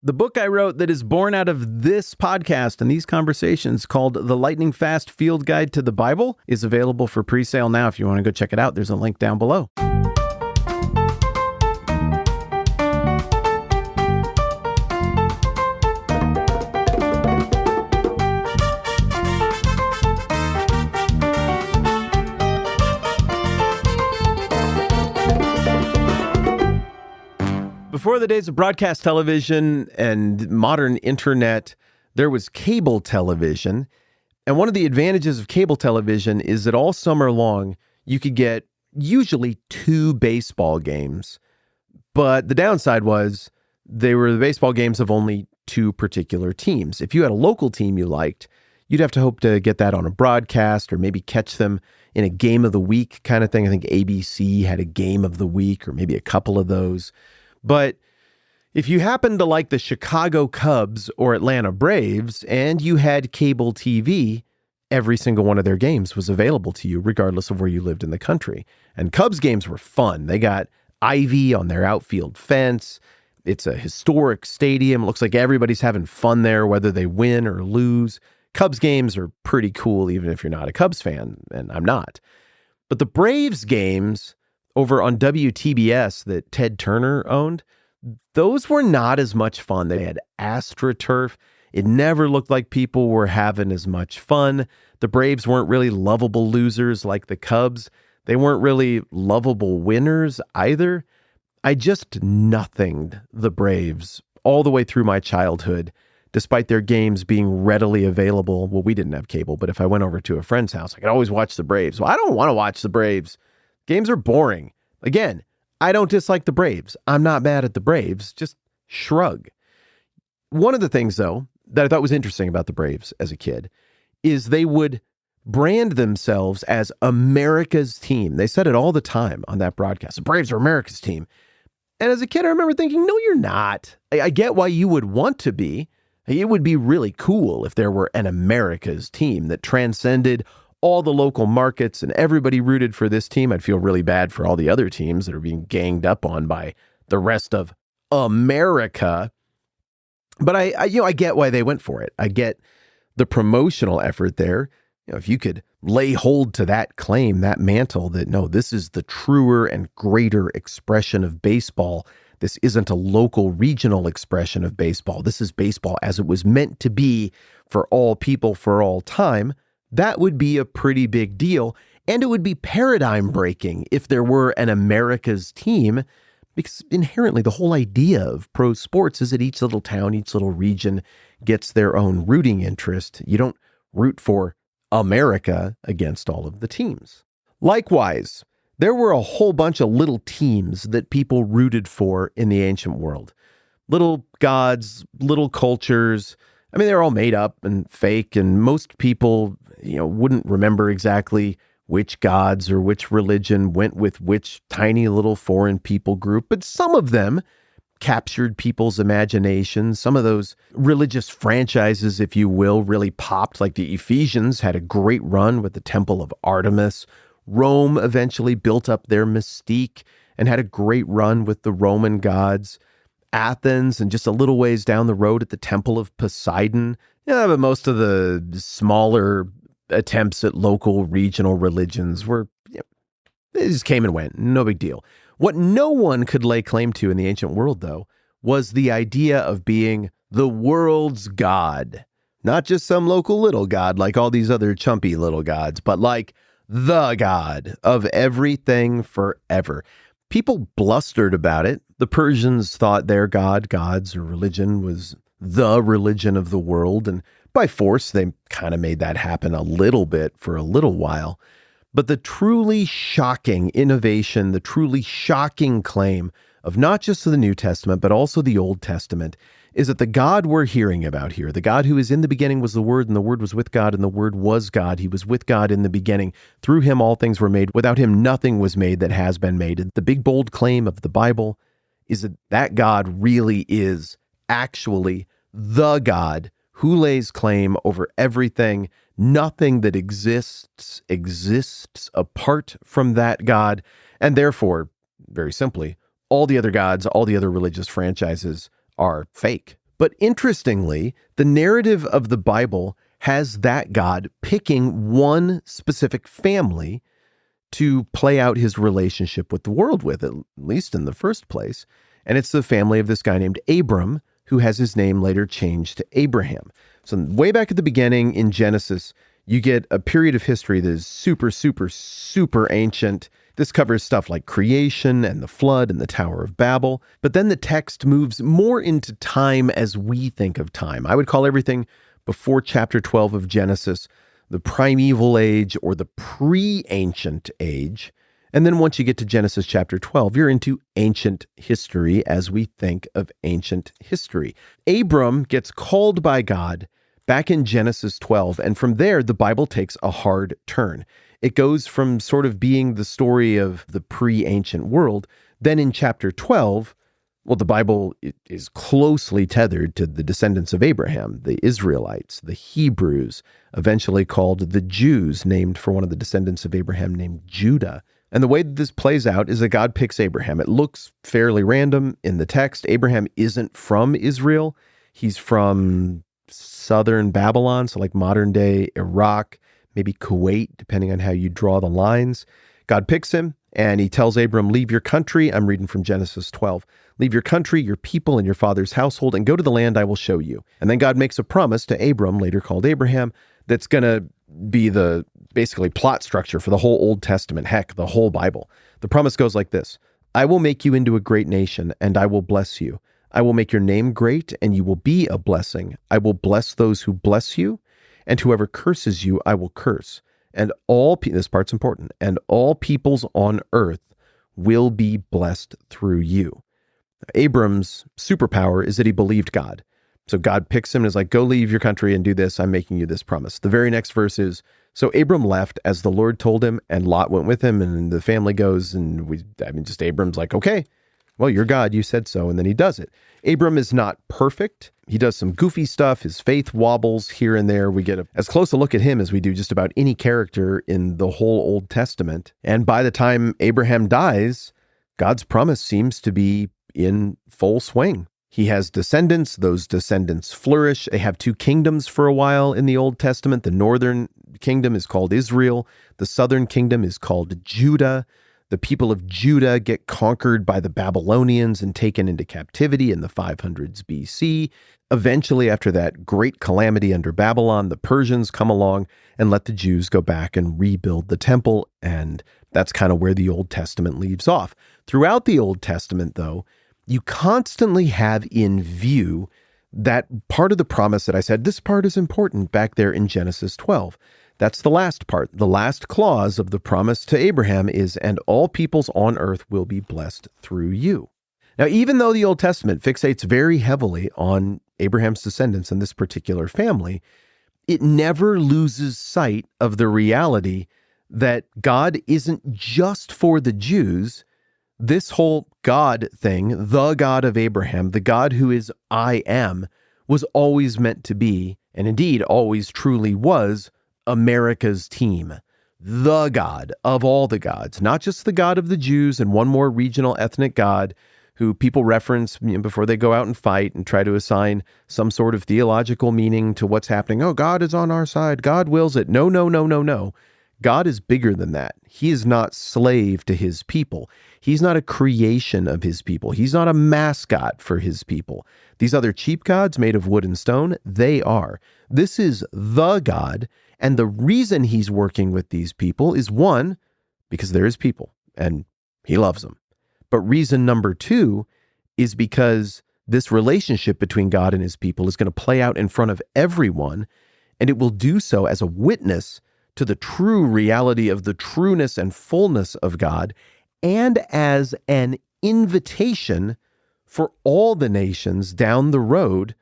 The book I wrote that is born out of this podcast and these conversations, called The Lightning Fast Field Guide to the Bible, is available for pre-sale now. If you want to go check it out, there's a link down below. Before the days of broadcast television and modern internet, there was cable television. And one of the advantages of cable television is that all summer long, you could get usually 2 baseball games. But the downside was they were the baseball games of only 2 particular teams. If you had a local team you liked, you'd have to hope to get that on a broadcast or maybe catch them in a game of the week kind of thing. I think ABC had a game of the week or maybe a couple of those. But if you happened to like the Chicago Cubs or Atlanta Braves and you had cable TV, every single one of their games was available to you, regardless of where you lived in the country. And Cubs games were fun. They got ivy on their outfield fence. It's a historic stadium. It looks like everybody's having fun there, whether they win or lose. Cubs games are pretty cool, even if you're not a Cubs fan, and I'm not. But the Braves games over on WTBS that Ted Turner owned, those were not as much fun. They had AstroTurf. It never looked like people were having as much fun. The Braves weren't really lovable losers like the Cubs. They weren't really lovable winners either. I just nothinged the Braves all the way through my childhood, despite their games being readily available. Well, we didn't have cable, but if I went over to a friend's house, I could always watch the Braves. Well, I don't want to watch the Braves. Games are boring. Again, I don't dislike the Braves. I'm not mad at the Braves. Just shrug. One of the things, though, that I thought was interesting about the Braves as a kid is they would brand themselves as America's team. They said it all the time on that broadcast. The Braves are America's team. And as a kid, I remember thinking, no, you're not. I get why you would want to be. It would be really cool if there were an America's team that transcended all the local markets and everybody rooted for this team. I'd feel really bad for all the other teams that are being ganged up on by the rest of America. But I get why they went for it. I get the promotional effort there. If you could lay hold to that claim, that mantle that, no, this is the truer and greater expression of baseball. This isn't a local regional expression of baseball. This is baseball as it was meant to be for all people for all time. That would be a pretty big deal, and it would be paradigm breaking if there were an America's team, because inherently the whole idea of pro sports is that each little town, each little region gets their own rooting interest. You don't root for America against all of the teams. Likewise, there were a whole bunch of little teams that people rooted for in the ancient world. Little gods, little cultures. I mean, they're all made up and fake, and most people, wouldn't remember exactly which gods or which religion went with which tiny little foreign people group, but some of them captured people's imagination. Some of those religious franchises, if you will, really popped, like the Ephesians had a great run with the Temple of Artemis. Rome eventually built up their mystique and had a great run with the Roman gods. Athens, and just a little ways down the road at the Temple of Poseidon. But most of the smaller attempts at local regional religions were, they just came and went. No big deal. What no one could lay claim to in the ancient world, though, was the idea of being the world's god. Not just some local little god like all these other chumpy little gods, but like the god of everything forever. People blustered about it. The Persians thought their gods or religion was the religion of the world, and by force, they kind of made that happen a little bit for a little while. But the truly shocking innovation, the truly shocking claim of not just the New Testament, but also the Old Testament, is that the God we're hearing about here, the God who is in the beginning was the Word, and the Word was with God, and the Word was God. He was with God in the beginning. Through him all things were made. Without him nothing was made that has been made. And the big bold claim of the Bible is that that God really is actually the God who lays claim over everything. Nothing that exists apart from that God. And therefore, very simply, all the other gods, all the other religious franchises are fake. But interestingly, the narrative of the Bible has that God picking one specific family to play out his relationship with the world with, at least in the first place. And it's the family of this guy named Abram, who has his name later changed to Abraham. So way back at the beginning in Genesis, you get a period of history that is super, super, super ancient. This covers stuff like creation and the flood and the Tower of Babel. But then the text moves more into time as we think of time. I would call everything before chapter 12 of Genesis the primeval age or the pre-ancient age. And then once you get to Genesis chapter 12, you're into ancient history as we think of ancient history. Abram gets called by God back in Genesis 12, and from there, the Bible takes a hard turn. It goes from sort of being the story of the pre-ancient world. Then in chapter 12, well, the Bible is closely tethered to the descendants of Abraham, the Israelites, the Hebrews, eventually called the Jews, named for one of the descendants of Abraham named Judah. And the way that this plays out is that God picks Abraham. It looks fairly random in the text. Abraham isn't from Israel. He's from southern Babylon, so like modern day Iraq, maybe Kuwait, depending on how you draw the lines. God picks him and he tells Abram, leave your country. I'm reading from Genesis 12. Leave your country, your people, and your father's household and go to the land I will show you. And then God makes a promise to Abram, later called Abraham, that's going to be the basically plot structure for the whole Old Testament, heck, the whole Bible. The promise goes like this: I will make you into a great nation and I will bless you. I will make your name great and you will be a blessing. I will bless those who bless you, and whoever curses you, I will curse. And this part's important, and all peoples on earth will be blessed through you. Abram's superpower is that he believed God. So God picks him and is like, go leave your country and do this. I'm making you this promise. The very next verse is, so Abram left as the Lord told him, and Lot went with him, and the family goes, and just Abram's like, okay, well, you're God, you said so, and then he does it. Abram is not perfect. He does some goofy stuff. His faith wobbles here and there. We get as close a look at him as we do just about any character in the whole Old Testament. And by the time Abraham dies, God's promise seems to be in full swing. He has descendants. Those descendants flourish. They have two kingdoms for a while in the Old Testament. The northern kingdom is called Israel. The southern kingdom is called Judah. The people of Judah get conquered by the Babylonians and taken into captivity in the 500s BC. Eventually, after that great calamity under Babylon, the Persians come along and let the Jews go back and rebuild the temple, and that's kind of where the Old Testament leaves off. Throughout the Old Testament, though, you constantly have in view that part of the promise that I said, this part is important back there in Genesis 12. That's the last part. The last clause of the promise to Abraham is, and all peoples on earth will be blessed through you. Now, even though the Old Testament fixates very heavily on Abraham's descendants and this particular family, it never loses sight of the reality that God isn't just for the Jews. This whole God thing, the God of Abraham, the God who is I am, was always meant to be, and indeed always truly was, America's team. The God of all the gods, not just the God of the Jews and one more regional ethnic God who people reference before they go out and fight and try to assign some sort of theological meaning to what's happening. Oh, God is on our side. God wills it. No, no, no, no, no. God is bigger than that. He is not slave to his people. He's not a creation of his people. He's not a mascot for his people. These other cheap gods made of wood and stone, they are. This is the God, and the reason he's working with these people is, one, because they're his people, and he loves them. But reason number two is because this relationship between God and his people is going to play out in front of everyone, and it will do so as a witness to the true reality of the trueness and fullness of God, and as an invitation for all the nations down the road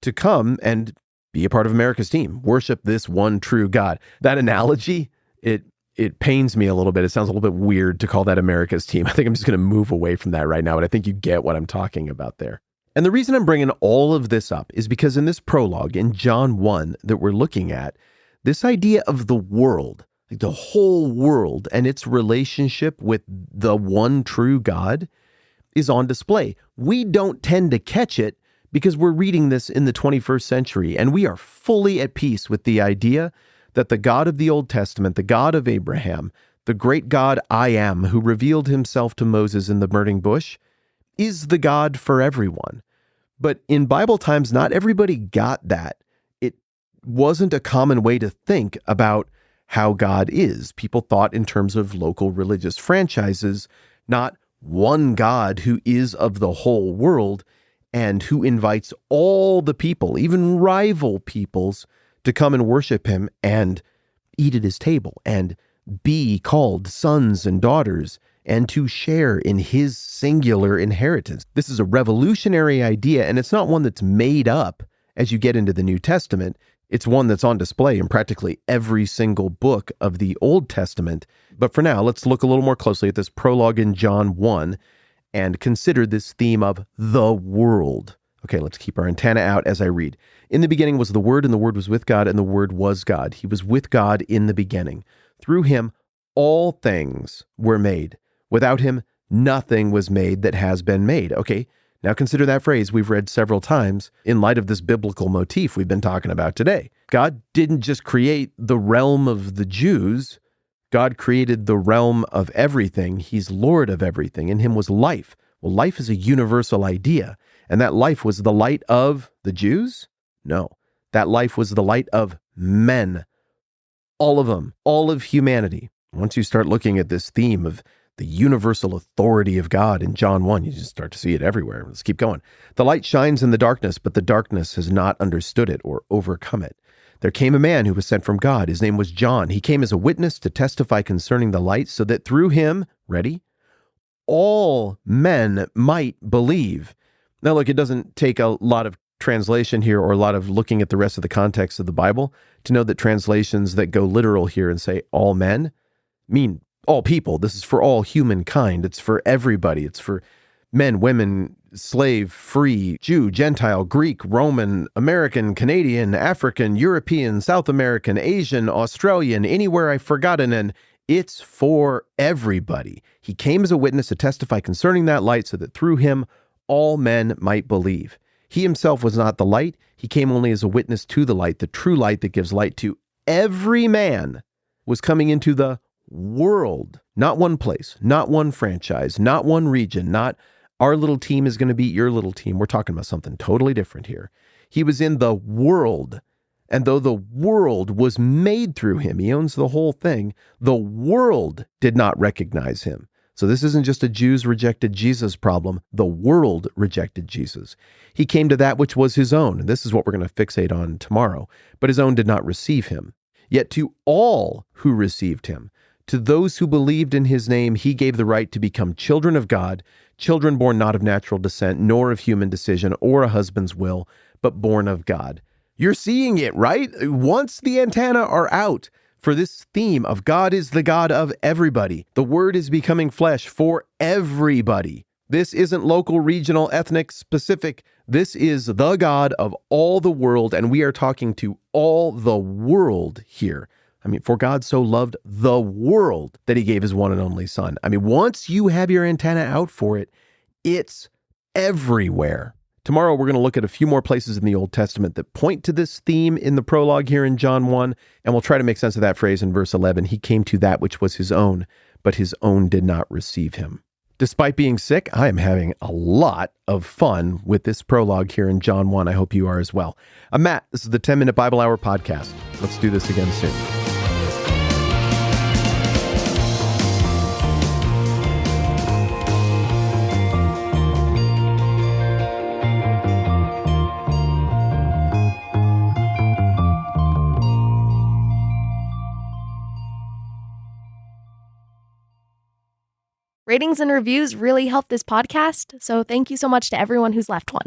to come and be a part of America's team, worship this one true God. That analogy, it pains me a little bit. It sounds a little bit weird to call that America's team. I think I'm just going to move away from that right now, but I think you get what I'm talking about there. And the reason I'm bringing all of this up is because in this prologue in John 1 that we're looking at, this idea of the world, like the whole world and its relationship with the one true God is on display. We don't tend to catch it because we're reading this in the 21st century, and we are fully at peace with the idea that the God of the Old Testament, the God of Abraham, the great God I am, who revealed himself to Moses in the burning bush, is the God for everyone. But in Bible times, not everybody got that. It wasn't a common way to think about how God is. People thought in terms of local religious franchises, not one God who is of the whole world and who invites all the people, even rival peoples, to come and worship him and eat at his table and be called sons and daughters and to share in his singular inheritance. This is a revolutionary idea, and it's not one that's made up as you get into the New Testament. It's one that's on display in practically every single book of the Old Testament. But for now, let's look a little more closely at this prologue in John 1 and consider this theme of the world. Okay, let's keep our antenna out as I read. In the beginning was the Word, and the Word was with God, and the Word was God. He was with God in the beginning. Through him, all things were made. Without him, nothing was made that has been made. Okay, now consider that phrase we've read several times in light of this biblical motif we've been talking about today. God didn't just create the realm of the Jews. God created the realm of everything. He's Lord of everything. In him was life. Well, life is a universal idea. And that life was the light of the Jews? No, that life was the light of men. All of them, all of humanity. Once you start looking at this theme of the universal authority of God in John 1, you just start to see it everywhere. Let's keep going. The light shines in the darkness, but the darkness has not understood it or overcome it. There came a man who was sent from God. His name was John. He came as a witness to testify concerning the light, so that through him, ready, all men might believe. Now, look, it doesn't take a lot of translation here or a lot of looking at the rest of the context of the Bible to know that translations that go literal here and say all men mean all people. This is for all humankind. It's for everybody. It's for men, women, slave, free, Jew, Gentile, Greek, Roman, American, Canadian, African, European, South American, Asian, Australian, anywhere I've forgotten, and it's for everybody. He came as a witness to testify concerning that light so that through him all men might believe. He himself was not the light. He came only as a witness to the light, the true light that gives light to every man, was coming into the world. Not one place, not one franchise, not one region, not our little team is going to beat your little team. We're talking about something totally different here. He was in the world. And though the world was made through him, he owns the whole thing, the world did not recognize him. So this isn't just a Jews rejected Jesus problem. The world rejected Jesus. He came to that which was his own. And this is what we're going to fixate on tomorrow. But his own did not receive him. Yet to all who received him, to those who believed in his name, he gave the right to become children of God, children born not of natural descent, nor of human decision or a husband's will, but born of God. You're seeing it, right? Once the antennae are out for this theme of God is the God of everybody, the Word is becoming flesh for everybody. This isn't local, regional, ethnic, specific. This is the God of all the world, and we are talking to all the world here. I mean, for God so loved the world that he gave his one and only son. I mean, once you have your antenna out for it, it's everywhere. Tomorrow, we're going to look at a few more places in the Old Testament that point to this theme in the prologue here in John 1, and we'll try to make sense of that phrase in verse 11. He came to that which was his own, but his own did not receive him. Despite being sick, I am having a lot of fun with this prologue here in John 1. I hope you are as well. I'm Matt. This is the 10-Minute Bible Hour podcast. Let's do this again soon. Ratings and reviews really help this podcast, so thank you so much to everyone who's left one.